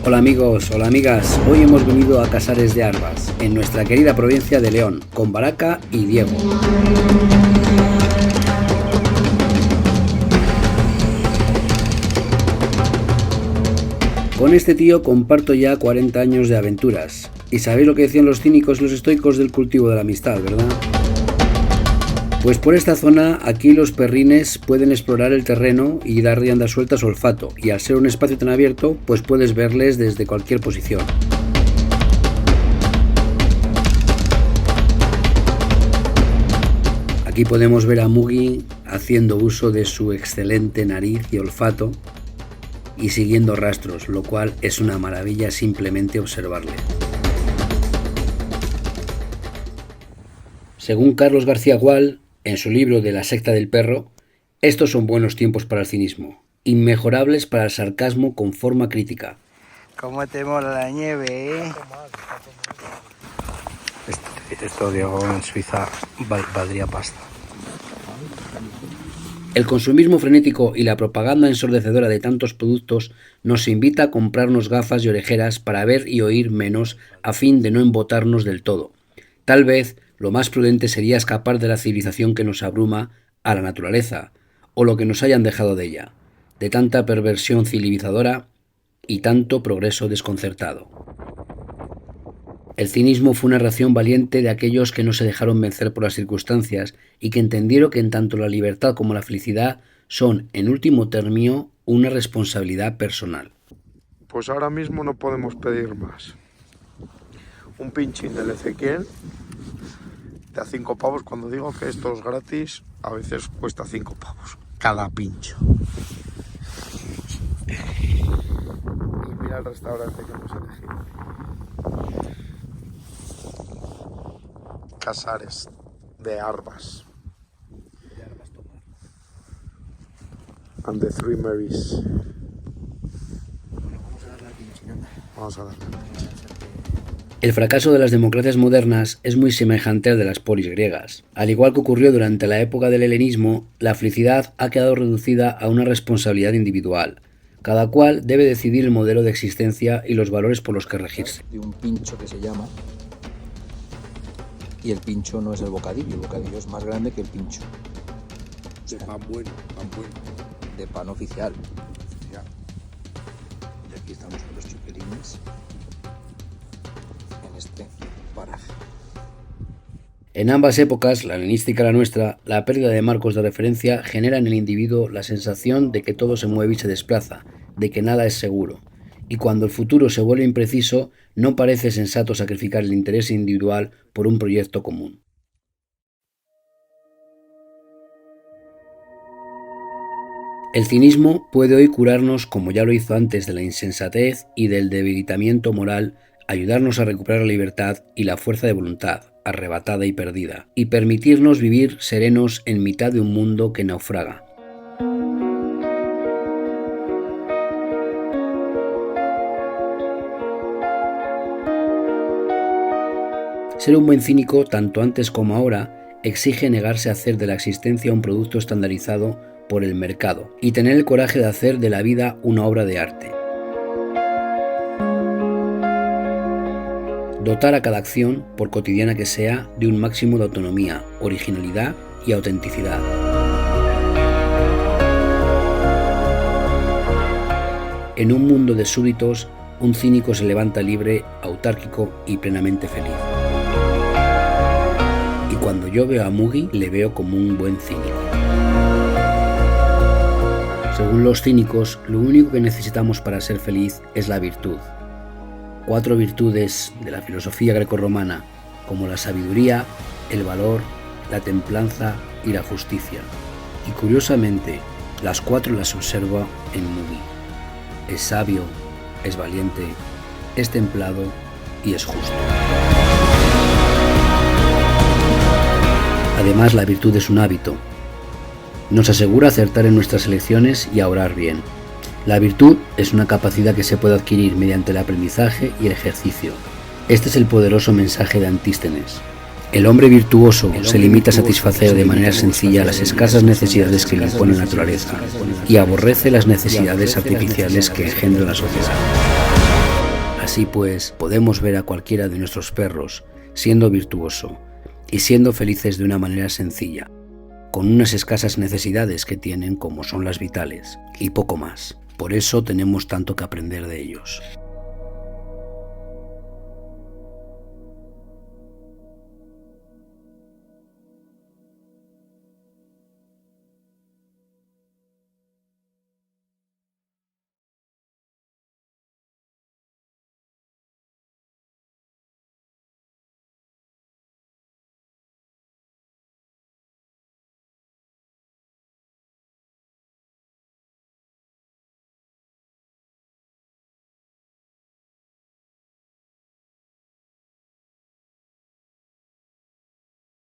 Hola amigos, hola amigas, hoy hemos venido a Casares de Arbas, en nuestra querida provincia de León, con Baraca y Diego. Con este tío comparto ya 40 años de aventuras, y sabéis lo que decían los cínicos y los estoicos del cultivo de la amistad, ¿verdad? Pues por esta zona, aquí los perrines pueden explorar el terreno y dar rienda suelta a su olfato, y al ser un espacio tan abierto, pues puedes verles desde cualquier posición. Aquí podemos ver a Mugi haciendo uso de su excelente nariz y olfato y siguiendo rastros, lo cual es una maravilla simplemente observarle. Según Carlos García Gual, en su libro de La secta del perro, estos son buenos tiempos para el cinismo, inmejorables para el sarcasmo con forma crítica. ¿Cómo te mola la nieve, eh? Esto, Diego, en Suiza valdría pasta. El consumismo frenético y la propaganda ensordecedora de tantos productos nos invita a comprarnos gafas y orejeras para ver y oír menos a fin de no embotarnos del todo. Tal vez lo más prudente sería escapar de la civilización que nos abruma a la naturaleza, o lo que nos hayan dejado de ella, de tanta perversión civilizadora y tanto progreso desconcertado. El cinismo fue una reacción valiente de aquellos que no se dejaron vencer por las circunstancias y que entendieron que en tanto la libertad como la felicidad son, en último término, una responsabilidad personal. Pues ahora mismo no podemos pedir más. Un pinchín del Ezequiel de a 5 pavos. Cuando digo que esto es gratis, a veces cuesta 5 pavos cada pincho. Y mira el restaurante que hemos elegido. Casares de Arbas. And the Three Marys. Vamos a darle al pinche. El fracaso de las democracias modernas es muy semejante al de las polis griegas. Al igual que ocurrió durante la época del helenismo, la felicidad ha quedado reducida a una responsabilidad individual. Cada cual debe decidir el modelo de existencia y los valores por los que regirse. De un pincho que se llama, y el pincho no es el bocadillo es más grande que el pincho. De pan bueno, pan bueno. De pan oficial. Y aquí estamos con los chupirines en este paraje. En ambas épocas, la helenística y la nuestra, la pérdida de marcos de referencia genera en el individuo la sensación de que todo se mueve y se desplaza, de que nada es seguro. Y cuando el futuro se vuelve impreciso, no parece sensato sacrificar el interés individual por un proyecto común. El cinismo puede hoy curarnos, como ya lo hizo antes, de la insensatez y del debilitamiento moral, ayudarnos a recuperar la libertad y la fuerza de voluntad, arrebatada y perdida, y permitirnos vivir serenos en mitad de un mundo que naufraga. Ser un buen cínico, tanto antes como ahora, exige negarse a hacer de la existencia un producto estandarizado por el mercado y tener el coraje de hacer de la vida una obra de arte. Dotar a cada acción, por cotidiana que sea, de un máximo de autonomía, originalidad y autenticidad. En un mundo de súbditos, un cínico se levanta libre, autárquico y plenamente feliz. Y cuando yo veo a Mugi, le veo como un buen cínico. Según los cínicos, lo único que necesitamos para ser feliz es la virtud. 4 virtudes de la filosofía grecorromana, como la sabiduría, el valor, la templanza y la justicia. Y curiosamente, las 4 las observo en Mugi. Es sabio, es valiente, es templado y es justo. Además, la virtud es un hábito. Nos asegura acertar en nuestras elecciones y a orar bien. La virtud es una capacidad que se puede adquirir mediante el aprendizaje y el ejercicio. Este es el poderoso mensaje de Antístenes. El hombre virtuoso se limita a satisfacer de manera sencilla las escasas necesidades que le impone la naturaleza y aborrece las necesidades artificiales que engendra la sociedad. Así pues, podemos ver a cualquiera de nuestros perros siendo virtuoso y siendo felices de una manera sencilla, con unas escasas necesidades que tienen como son las vitales, y poco más. Por eso tenemos tanto que aprender de ellos.